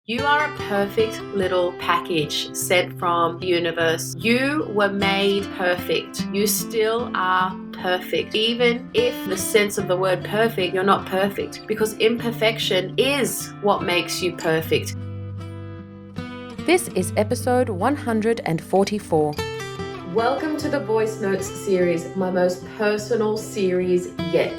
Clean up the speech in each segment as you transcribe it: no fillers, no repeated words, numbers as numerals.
You are a perfect little package sent from the universe. You were made perfect. You still are perfect. Even if the sense of the word perfect, you're not perfect, because imperfection is what makes you perfect. This is episode 144. Welcome to the Voice Notes series, my most personal series yet.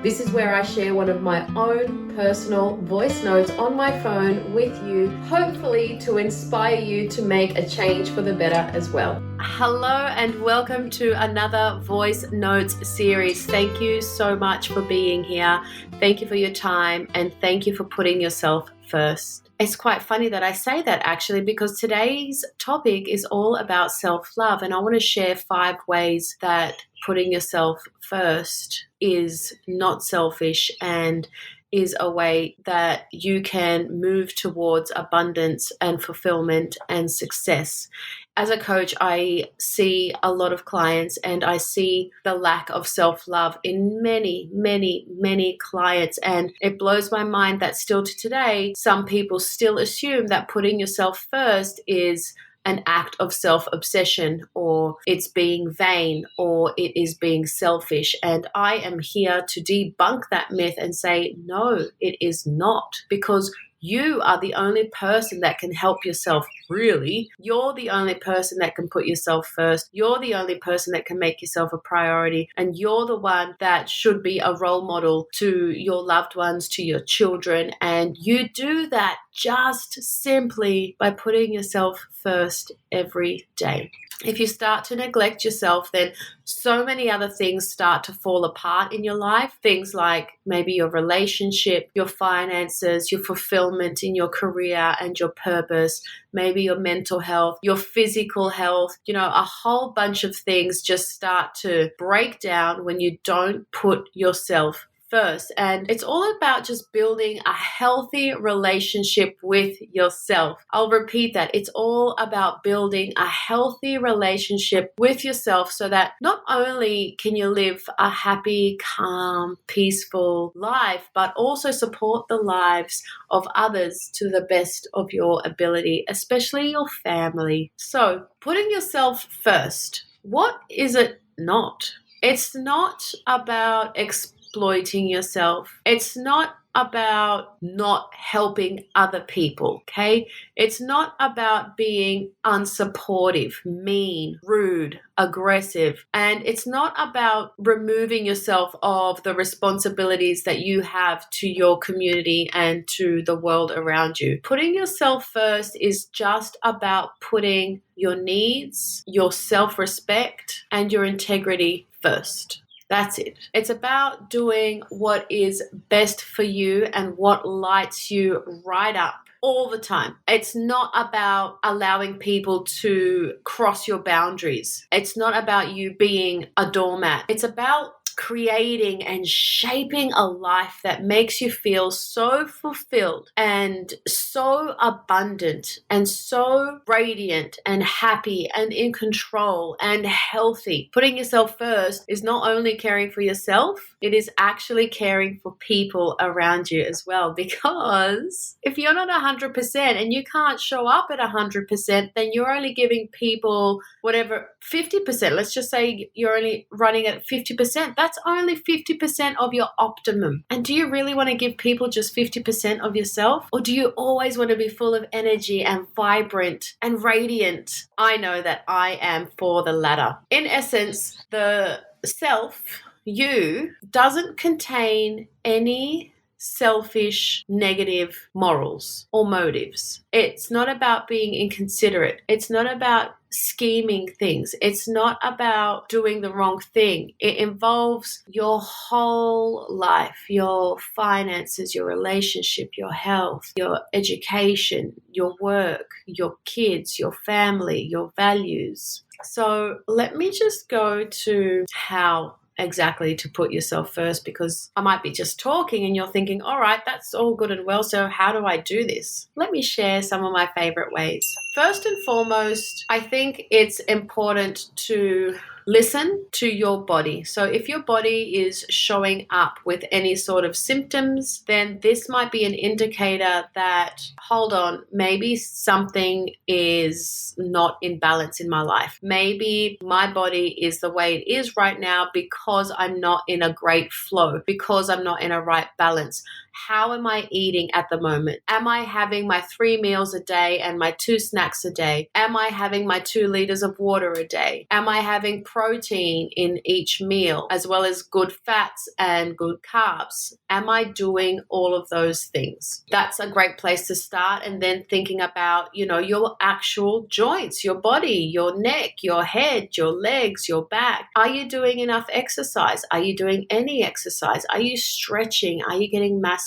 This is where I share one of my own personal voice notes on my phone with you, hopefully to inspire you to make a change for the better as well. Hello and welcome to another Voice Notes series. Thank you so much for being here. Thank you for your time and thank you for putting yourself first. It's quite funny that I say that actually, because today's topic is all about self-love, and I want to share 5 ways that putting yourself first is not selfish and is a way that you can move towards abundance and fulfillment and success. As a coach, I see a lot of clients and I see the lack of self-love in many, many, many clients. And it blows my mind that still to today, some people still assume that putting yourself first is an act of self-obsession, or it's being vain, or it is being selfish. And I am here to debunk that myth and say, no, it is not, because you are the only person that can help yourself, really. You're the only person that can put yourself first. You're the only person that can make yourself a priority. And you're the one that should be a role model to your loved ones, to your children. And you do that just simply by putting yourself first every day. If you start to neglect yourself, then so many other things start to fall apart in your life. Things like maybe your relationship, your finances, your fulfillment in your career and your purpose, maybe your mental health, your physical health, a whole bunch of things just start to break down when you don't put yourself first. And it's all about just building a healthy relationship with yourself. I'll repeat that. It's all about building a healthy relationship with yourself so that not only can you live a happy, calm, peaceful life, but also support the lives of others to the best of your ability, especially your family. So, putting yourself first, what is it not? It's not about exploiting yourself. It's not about not helping other people, okay? It's not about being unsupportive, mean, rude, aggressive, and it's not about removing yourself of the responsibilities that you have to your community and to the world around you. Putting yourself first is just about putting your needs, your self-respect, and your integrity first. That's it. It's about doing what is best for you and what lights you right up all the time. It's not about allowing people to cross your boundaries. It's not about you being a doormat. It's about creating and shaping a life that makes you feel so fulfilled and so abundant and so radiant and happy and in control and healthy. Putting yourself first is not only caring for yourself, it is actually caring for people around you as well. Because if you're not 100% and you can't show up at 100%, then you're only giving people whatever 50%. Let's just say you're only running at 50%. That's only 50% of your optimum. And do you really want to give people just 50% of yourself? Or do you always want to be full of energy and vibrant and radiant? I know that I am for the latter. In essence, the self, you, doesn't contain any selfish, negative morals or motives. It's not about being inconsiderate. It's not about scheming things. It's not about doing the wrong thing. It involves your whole life, your finances, your relationship, your health, your education, your work, your kids, your family, your values. So let me just go to how exactly to put yourself first, because I might be just talking and you're thinking, all right, that's all good and well, so how do I do this? Let me share some of my favorite ways. First and foremost, I think it's important to listen to your body. So if your body is showing up with any sort of symptoms, then this might be an indicator that, hold on, maybe something is not in balance in my life. Maybe my body is the way it is right now because I'm not in a great flow, because I'm not in a right balance. How am I eating at the moment? Am I having my 3 meals a day and my 2 snacks a day? Am I having my 2 liters of water a day? Am I having protein in each meal as well as good fats and good carbs? Am I doing all of those things? That's a great place to start. And then thinking about, your actual joints, your body, your neck, your head, your legs, your back. Are you doing enough exercise? Are you doing any exercise? Are you stretching? Are you getting massages?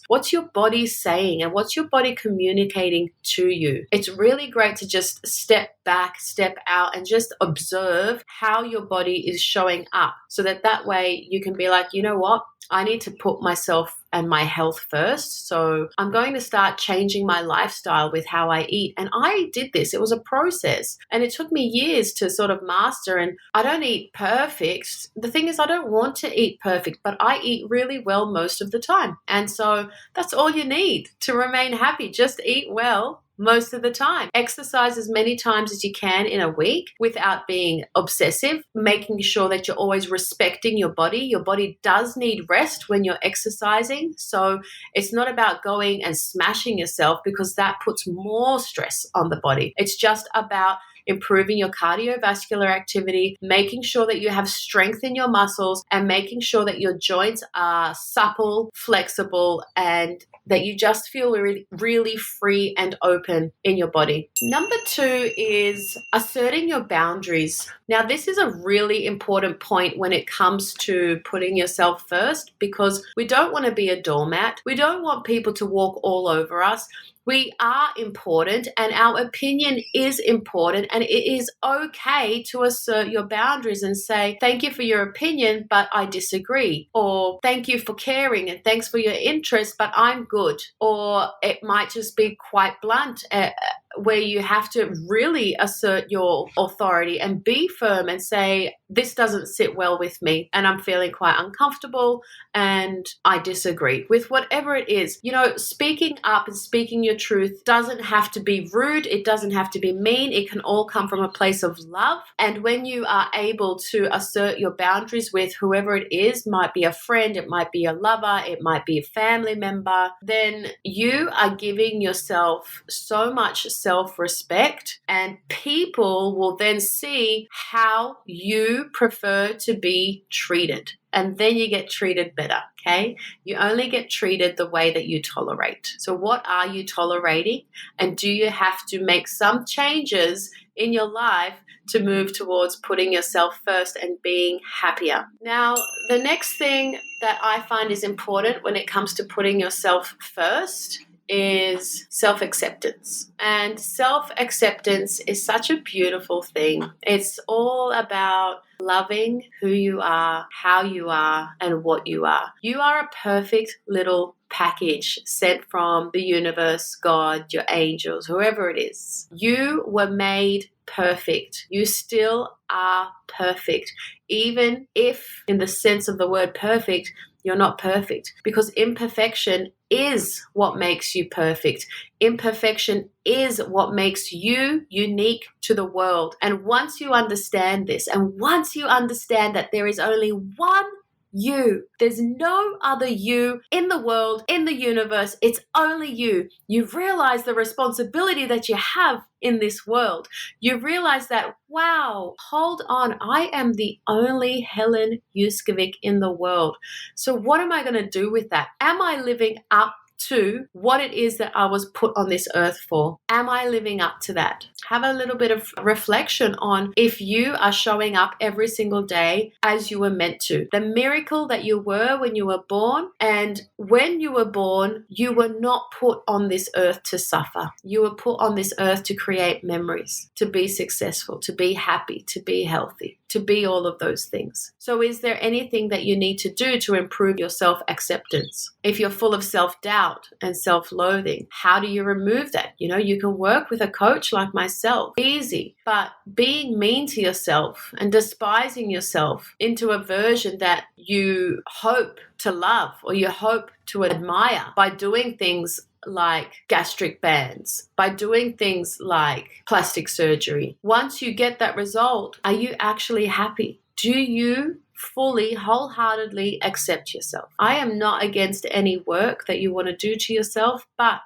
What's your body saying and what's your body communicating to you? It's really great to just step back, step out, and just observe how your body is showing up so that way you can be like, you know what? I need to put myself and my health first. So I'm going to start changing my lifestyle with how I eat. And I did this. It was a process and it took me years to sort of master. And I don't eat perfect. The thing is, I don't want to eat perfect, but I eat really well most of the time. And so that's all you need to remain happy. Just eat well most of the time. Exercise as many times as you can in a week without being obsessive, making sure that you're always respecting your body. Your body does need rest when you're exercising. So it's not about going and smashing yourself because that puts more stress on the body. It's just about improving your cardiovascular activity, making sure that you have strength in your muscles and making sure that your joints are supple, flexible, and that you just feel really, really free and open in your body. Number 2 is asserting your boundaries. Now, this is a really important point when it comes to putting yourself first because we don't want to be a doormat. We don't want people to walk all over us. We are important and our opinion is important, and it is okay to assert your boundaries and say, thank you for your opinion, but I disagree. Or thank you for caring and thanks for your interest, but I'm good. Or it might just be quite blunt, where you have to really assert your authority and be firm and say, this doesn't sit well with me and I'm feeling quite uncomfortable and I disagree with whatever it is. Speaking up and speaking your truth doesn't have to be rude. It doesn't have to be mean. It can all come from a place of love. And when you are able to assert your boundaries with whoever it is, might be a friend, it might be a lover, it might be a family member, then you are giving yourself so much self-respect, and people will then see how you prefer to be treated. And then you get treated better, okay? You only get treated the way that you tolerate. So what are you tolerating? And do you have to make some changes in your life to move towards putting yourself first and being happier? Now, the next thing that I find is important when it comes to putting yourself first is self-acceptance. And self-acceptance is such a beautiful thing. It's all about loving who you are, how you are, and what you are. You are a perfect little package sent from the universe, God, your angels, whoever it is. You were made perfect. You still are perfect. Even if, in the sense of the word perfect, you're not perfect, because imperfection is what makes you perfect. Imperfection is what makes you unique to the world. And once you understand this, and once you understand that there is only one you, there's no other you in the world, in the universe, it's only you. You realize the responsibility that you have in this world. You realize that, wow, hold on, I am the only Helen Uskovic in the world. So what am I going to do with that? Am I living up to what it is that I was put on this earth for? Am I living up to that? Have a little bit of reflection on if you are showing up every single day as you were meant to. The miracle that you were when you were born, and when you were born, you were not put on this earth to suffer. You were put on this earth to create memories, to be successful, to be happy, to be healthy, to be all of those things. So is there anything that you need to do to improve your self-acceptance? If you're full of self-doubt and self-loathing, how do you remove that? You can work with a coach like myself. Easy. But being mean to yourself and despising yourself into a version that you hope to love or you hope to admire by doing things like gastric bands, by doing things like plastic surgery. Once you get that result, are you actually happy? Do you fully, wholeheartedly accept yourself? I am not against any work that you want to do to yourself, but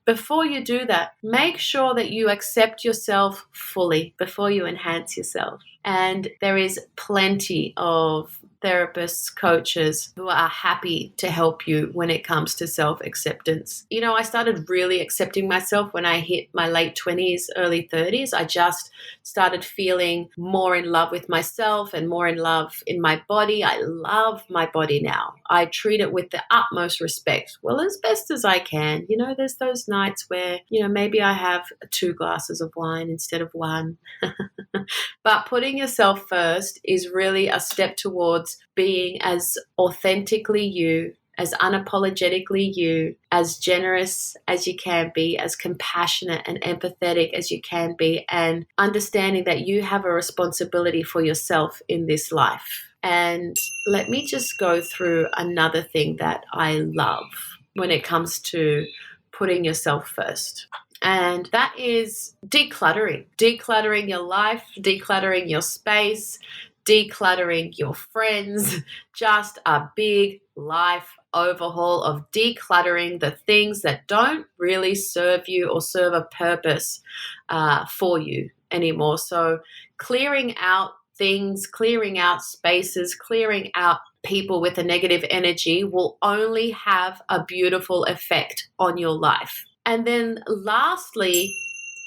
before you do that, make sure that you accept yourself fully before you enhance yourself. And there is plenty of therapists, coaches who are happy to help you when it comes to self-acceptance. I started really accepting myself when I hit my late 20s, early 30s. I just started feeling more in love with myself and more in love in my body. I love my body now. I treat it with the utmost respect. Well, as best as I can. There's those nights where, maybe I have 2 glasses of wine instead of 1. But putting yourself first is really a step towards being as authentically you, as unapologetically you, as generous as you can be, as compassionate and empathetic as you can be, and understanding that you have a responsibility for yourself in this life. And let me just go through another thing that I love when it comes to putting yourself first. And that is decluttering your life, decluttering your space, decluttering your friends, just a big life overhaul of decluttering the things that don't really serve you or serve a purpose for you anymore. So clearing out things, clearing out spaces, clearing out people with a negative energy will only have a beautiful effect on your life. And then lastly,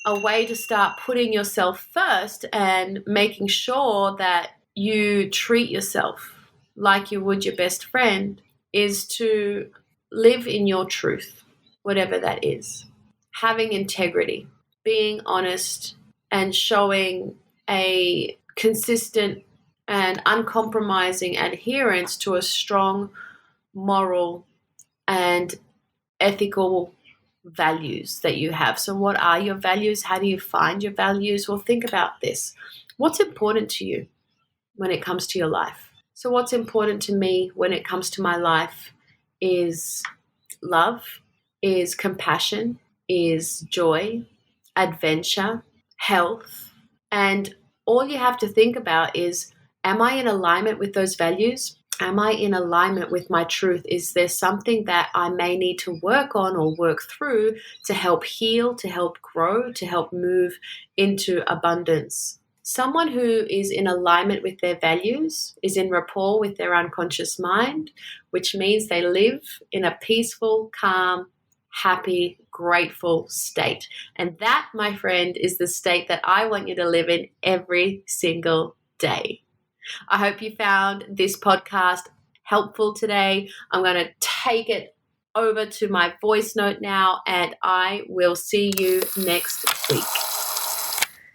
a way to start putting yourself first and making sure that you treat yourself like you would your best friend is to live in your truth, whatever that is. Having integrity, being honest, and showing a consistent and uncompromising adherence to a strong moral and ethical values that you have. So what are your values? How do you find your values? Well, think about this. What's important to you when it comes to your life? So what's important to me when it comes to my life is love, is compassion, is joy, adventure, health. And all you have to think about is, am I in alignment with those values? Am I in alignment with my truth? Is there something that I may need to work on or work through to help heal, to help grow, to help move into abundance? Someone who is in alignment with their values is in rapport with their unconscious mind, which means they live in a peaceful, calm, happy, grateful state. And that, my friend, is the state that I want you to live in every single day. I hope you found this podcast helpful today. I'm going to take it over to my voice note now, and I will see you next week.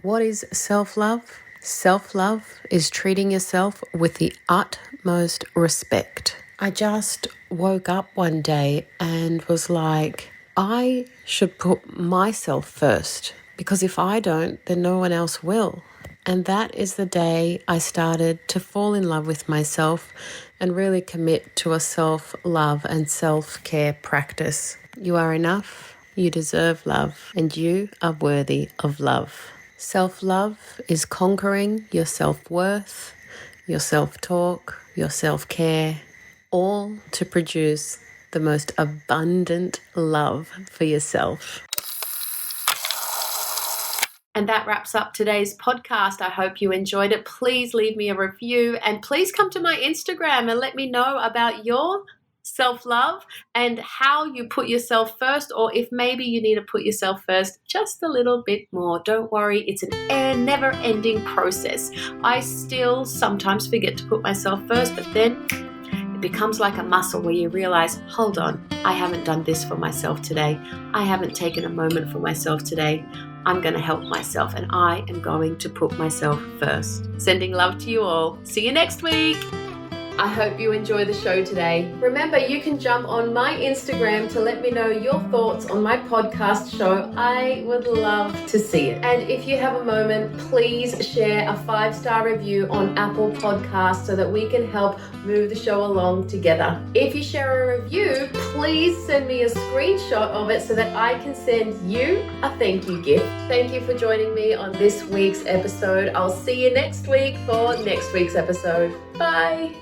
What is self-love? Self-love is treating yourself with the utmost respect. I just woke up one day and was like, I should put myself first, because if I don't, then no one else will. And that is the day I started to fall in love with myself and really commit to a self-love and self-care practice. You are enough, you deserve love, and you are worthy of love. Self-love is conquering your self-worth, your self-talk, your self-care, all to produce the most abundant love for yourself. And that wraps up today's podcast. I hope you enjoyed it. Please leave me a review and please come to my Instagram and let me know about your self-love and how you put yourself first, or if maybe you need to put yourself first just a little bit more. Don't worry, it's a never-ending process. I still sometimes forget to put myself first, but then it becomes like a muscle where you realize, hold on, I haven't done this for myself today. I haven't taken a moment for myself today. I'm going to help myself and I am going to put myself first. Sending love to you all. See you next week. I hope you enjoy the show today. Remember, you can jump on my Instagram to let me know your thoughts on my podcast show. I would love to see it. And if you have a moment, please share a 5-star review on Apple Podcasts so that we can help move the show along together. If you share a review, please send me a screenshot of it so that I can send you a thank you gift. Thank you for joining me on this week's episode. I'll see you next week for next week's episode. Bye.